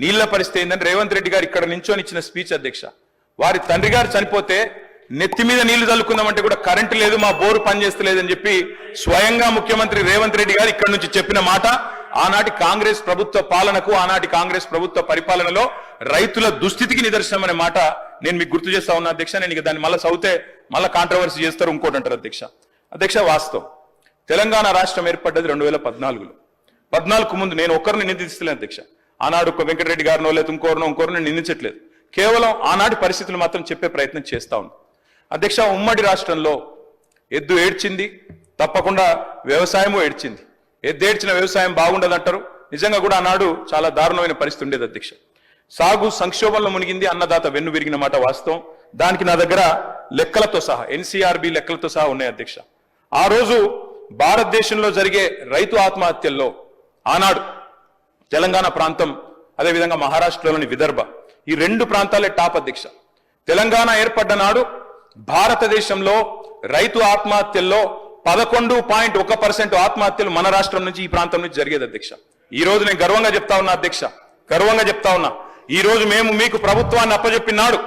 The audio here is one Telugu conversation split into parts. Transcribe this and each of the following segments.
నీళ్ల పరిస్థితి ఏంటంటే రేవంత్ రెడ్డి గారు ఇక్కడ నించొని ఇచ్చిన స్పీచ్ అధ్యక్ష, వారి తండ్రి గారు చనిపోతే నెత్తి మీద నీళ్లు చల్లుకుందామంటే కూడా కరెంటు లేదు, మా బోరు పనిచేస్తలేదని చెప్పి స్వయంగా ముఖ్యమంత్రి రేవంత్ రెడ్డి గారు ఇక్కడ నుంచి చెప్పిన మాట ఆనాటి కాంగ్రెస్ ప్రభుత్వ పాలనకు, ఆనాటి కాంగ్రెస్ ప్రభుత్వ పరిపాలనలో రైతుల దుస్థితికి నిదర్శనం అనే మాట నేను మీకు గుర్తు చేస్తా ఉన్నా అధ్యక్ష. నేను ఇక దాన్ని మళ్ళీ చదివితే మళ్ళీ కాంట్రవర్సీ చేస్తారు ఇంకోటి అంటారు అధ్యక్ష. అధ్యక్ష వాస్తవం, తెలంగాణ రాష్ట్రం ఏర్పడ్డది 2014లో. 14కు ముందు నేను ఒక్కరిని నిందిస్తలేను అధ్యక్ష. ఆనాడు వెంకటరెడ్డి గారినో లేదా ఇంకోరినో నిందించట్లేదు, కేవలం ఆనాటి పరిస్థితులు మాత్రం చెప్పే ప్రయత్నం చేస్తా ఉన్నాను అధ్యక్ష. ఉమ్మడి రాష్ట్రంలో ఎద్దు ఏడ్చింది, తప్పకుండా వ్యవసాయము ఏడ్చింది. ఎద్దు ఏడ్చిన వ్యవసాయం బాగుండదంటారు, నిజంగా కూడా ఆనాడు చాలా దారుణమైన పరిస్థితి ఉండేది అధ్యక్ష. సాగు సంక్షోభంలో మునిగింది, అన్నదాత వెన్ను విరిగిన మాట వాస్తవం. దానికి నా దగ్గర లెక్కలతో సహా, ఎన్సీఆర్బీ లెక్కలతో సహా ఉన్నాయి అధ్యక్ష. ఆ రోజు భారతదేశంలో జరిగే రైతు ఆత్మహత్యల్లో ఆనాడు తెలంగాణ ప్రాంతం, అదేవిధంగా మహారాష్ట్రలోని విదర్భ, ఈ రెండు ప్రాంతాలే టాప్ అధ్యక్ష. తెలంగాణ ఏర్పడ్డ నాడు భారతదేశంలో రైతు ఆత్మహత్యల్లో 11.1% ఆత్మహత్యలు మన రాష్ట్రం నుంచి, ఈ ప్రాంతం నుంచి జరిగేది అధ్యక్ష. ఈ రోజు నేను గర్వంగా చెప్తా ఉన్నా అధ్యక్ష, గర్వంగా చెప్తా ఉన్నా, ఈ రోజు మేము మీకు ప్రభుత్వాన్ని అప్పజెప్పినాడు,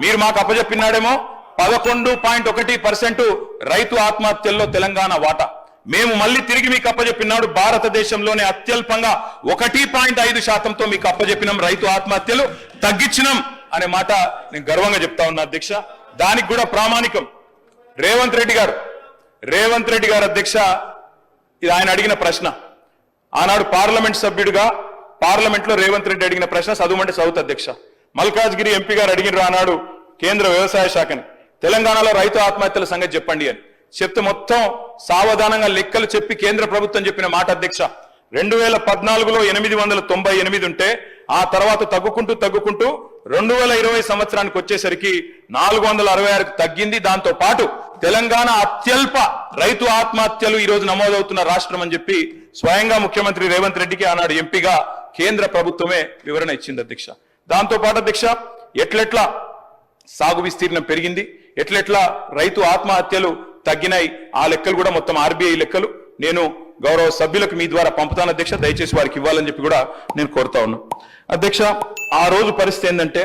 మీరు మాకు అప్పజెప్పినాడేమో 11.1% రైతు ఆత్మహత్యల్లో తెలంగాణ వాటా. మేము మళ్ళీ తిరిగి మీకు అప్పజెప్పినాడు భారతదేశంలోనే అత్యల్పంగా 1.5%తో మీకు అప్పజెప్పినాం, రైతు ఆత్మహత్యలు తగ్గించినాం అనే మాట నేను గర్వంగా చెప్తా ఉన్నా అధ్యక్ష. దానికి కూడా ప్రామాణికం రేవంత్ రెడ్డి గారు అధ్యక్ష. ఇది ఆయన అడిగిన ప్రశ్న, ఆనాడు పార్లమెంట్ సభ్యుడిగా పార్లమెంట్లో రేవంత్ రెడ్డి అడిగిన ప్రశ్న చదువుమంటే చదువుతా అధ్యక్ష. మల్కాజ్గిరి ఎంపీ గారు అడిగినారు ఆనాడు కేంద్ర వ్యవసాయ శాఖని, తెలంగాణలో రైతు ఆత్మహత్యల సంగతి చెప్పండి అని చెప్తే మొత్తం సావధానంగా లెక్కలు చెప్పి కేంద్ర ప్రభుత్వం చెప్పిన మాట అధ్యక్ష, 2014లో 898 ఉంటే ఆ తర్వాత తగ్గుకుంటూ 2020 సంవత్సరానికి వచ్చేసరికి 466కు తగ్గింది. దాంతో పాటు తెలంగాణ అత్యల్ప రైతు ఆత్మహత్యలు ఈ రోజు నమోదవుతున్న రాష్ట్రం అని చెప్పి స్వయంగా ముఖ్యమంత్రి రేవంత్ రెడ్డికి ఆనాడు ఎంపీగా కేంద్ర ప్రభుత్వమే వివరణ ఇచ్చింది అధ్యక్ష. దాంతో పాటు అధ్యక్ష, ఎట్లెట్లా సాగు విస్తీర్ణం పెరిగింది, ఎట్లెట్లా రైతు ఆత్మహత్యలు తగ్గినాయి, ఆ లెక్కలు కూడా మొత్తం ఆర్బీఐ లెక్కలు నేను గౌరవ సభ్యులకు మీ ద్వారా పంపుతాను అధ్యక్ష. దయచేసి వారికి ఇవ్వాలని చెప్పి కూడా నేను కోరుతా ఉన్నా అధ్యక్ష. ఆ రోజు పరిస్థితి ఏంటంటే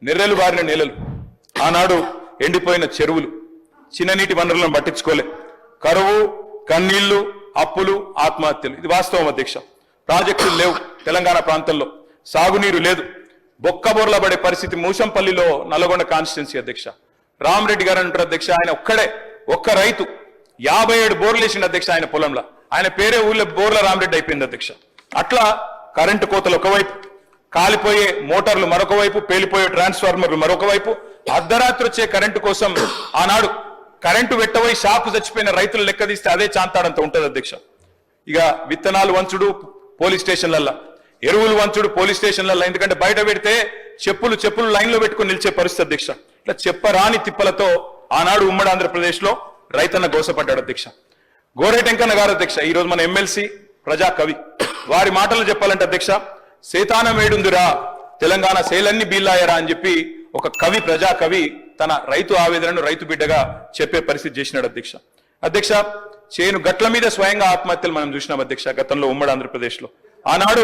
నెర్రెలు బారిన నేలలు, ఆనాడు ఎండిపోయిన చెరువులు, చిన్ననీటి వనరులను పట్టించుకోలే, కరువు, కన్నీళ్లు, అప్పులు, ఆత్మహత్యలు. ఇది వాస్తవం అధ్యక్ష. ప్రాజెక్టులు లేవు తెలంగాణ ప్రాంతంలో, సాగునీరు లేదు, బొక్కబోర్ల పడే పరిస్థితి మూసంపల్లిలో నల్గొండ కాన్స్టిట్యున్సీ అధ్యక్ష. రామరెడ్డి గారు అంటారు అధ్యక్ష, ఆయన ఒక్క రైతు 57 బోర్లు వేసిండు అధ్యక్ష ఆయన పొలంలో. ఆయన పేరే ఊళ్ళో బోర్ల రామరెడ్డి అయిపోయింది అధ్యక్ష. అట్లా కరెంటు కోతలు ఒకవైపు, కాలిపోయే మోటార్లు మరొక వైపు, పేలిపోయే ట్రాన్స్ఫార్మర్లు మరొక వైపు, అర్ధరాత్రి వచ్చే కరెంటు కోసం ఆనాడు కరెంటు వెట్టబోయి షాపు చచ్చిపోయిన రైతులు లెక్క తీస్తే అదే చాంతాడంత ఉంటుంది అధ్యక్ష. ఇక విత్తనాలు వంచుడు పోలీస్ స్టేషన్లల్లో, ఎరువులు వంచుడు పోలీస్ స్టేషన్లలో, ఎందుకంటే బయట పెడితే చెప్పులు లైన్లో పెట్టుకుని నిలిచే పరిస్థితి అధ్యక్ష. ఇట్లా చెప్పరాని తిప్పలతో ఆనాడు ఉమ్మడి ఆంధ్రప్రదేశ్ లో రైతన్న గోసపడ్డాడు అధ్యక్ష. గోరేటెంకన్న గారు అధ్యక్ష, ఈ రోజు మన ఎమ్మెల్సీ, ప్రజా కవి, వారి మాటలు చెప్పాలంటే అధ్యక్ష, సేతానం వేడుందిరా తెలంగాణ సేలన్ని బీల్లాయరా అని చెప్పి ఒక కవి, ప్రజా కవి తన రైతు ఆవేదనను రైతు బిడ్డగా చెప్పే పరిస్థితి చేసినాడు అధ్యక్ష. చేను గట్ల మీద స్వయంగా ఆత్మహత్యలు మనం చూసినాం అధ్యక్ష గతంలో ఉమ్మడి ఆంధ్రప్రదేశ్ లో. ఆనాడు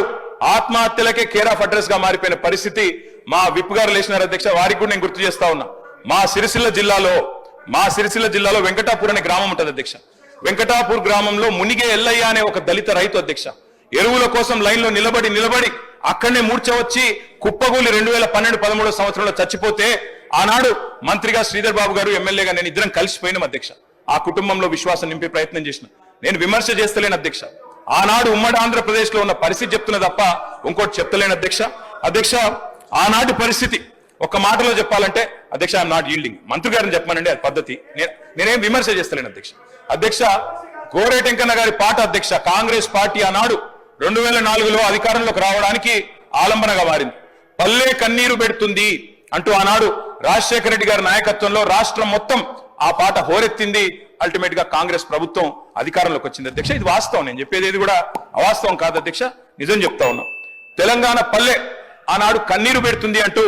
ఆత్మహత్యలకే కేర్ ఆఫ్ అడ్రస్ గా మారిపోయిన పరిస్థితి మా విప్ గారు లేచినారు అధ్యక్ష. వారికి కూడా నేను గుర్తు చేస్తా ఉన్నా, మా సిరిసిల్ల జిల్లాలో వెంకటాపూర్ అనే గ్రామం ఉంటుంది అధ్యక్ష. వెంకటాపూర్ గ్రామంలో మునిగే ఎల్లయ్య అనే ఒక దళిత రైతు అధ్యక్ష, ఎరువుల కోసం లైన్లో నిలబడి అక్కడనే మూర్ఛ వచ్చి కుప్పగూలి 2012-13 సంవత్సరంలో చచ్చిపోతే ఆనాడు మంత్రిగా శ్రీధర్ బాబు గారు, ఎమ్మెల్యేగా నేను ఇద్దరం కలిసిపోయినాం అధ్యక్ష. ఆ కుటుంబంలో విశ్వాసం నింపే ప్రయత్నం చేసిన, నేను విమర్శ చేస్తలేను అధ్యక్ష. ఆనాడు ఉమ్మడి ఆంధ్రప్రదేశ్ లో ఉన్న పరిస్థితి చెప్తున్నా తప్ప ఇంకోటి చెప్తలేను అధ్యక్ష. ఆనాటి పరిస్థితి ఒక మాటలో చెప్పాలంటే అధ్యక్ష, ఐఎమ్ నాట్ ఈల్డింగ్. మంత్రి గారిని చెప్పమనండి, అది పద్ధతి. నేనేం విమర్శ చేస్తలేను అధ్యక్ష. గోరేటెంకన్న గారి పాట అధ్యక్ష, కాంగ్రెస్ పార్టీ ఆనాడు 2004లో అధికారంలోకి రావడానికి ఆలంబనగా మారింది. పల్లె కన్నీరు పెడుతుంది అంటూ ఆనాడు రాజశేఖర రెడ్డి గారి నాయకత్వంలో రాష్ట్రం మొత్తం ఆ పాట హోరెత్తింది. అల్టిమేట్ గా కాంగ్రెస్ ప్రభుత్వం అధికారంలోకి వచ్చింది అధ్యక్ష. ఇది వాస్తవం, నేను చెప్పేది ఏది కూడా అవాస్తవం కాదు అధ్యక్ష, నిజం చెప్తా ఉన్నాం. తెలంగాణ పల్లె ఆనాడు కన్నీరు పెడుతుంది అంటూ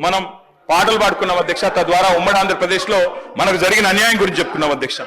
మనం పాటలు పాడుకున్నాం అధ్యక్ష. తద్వారా ఉమ్మడి ఆంధ్రప్రదేశ్ లో మనకు జరిగిన అన్యాయం గురించి చెప్పుకున్నాం అధ్యక్ష.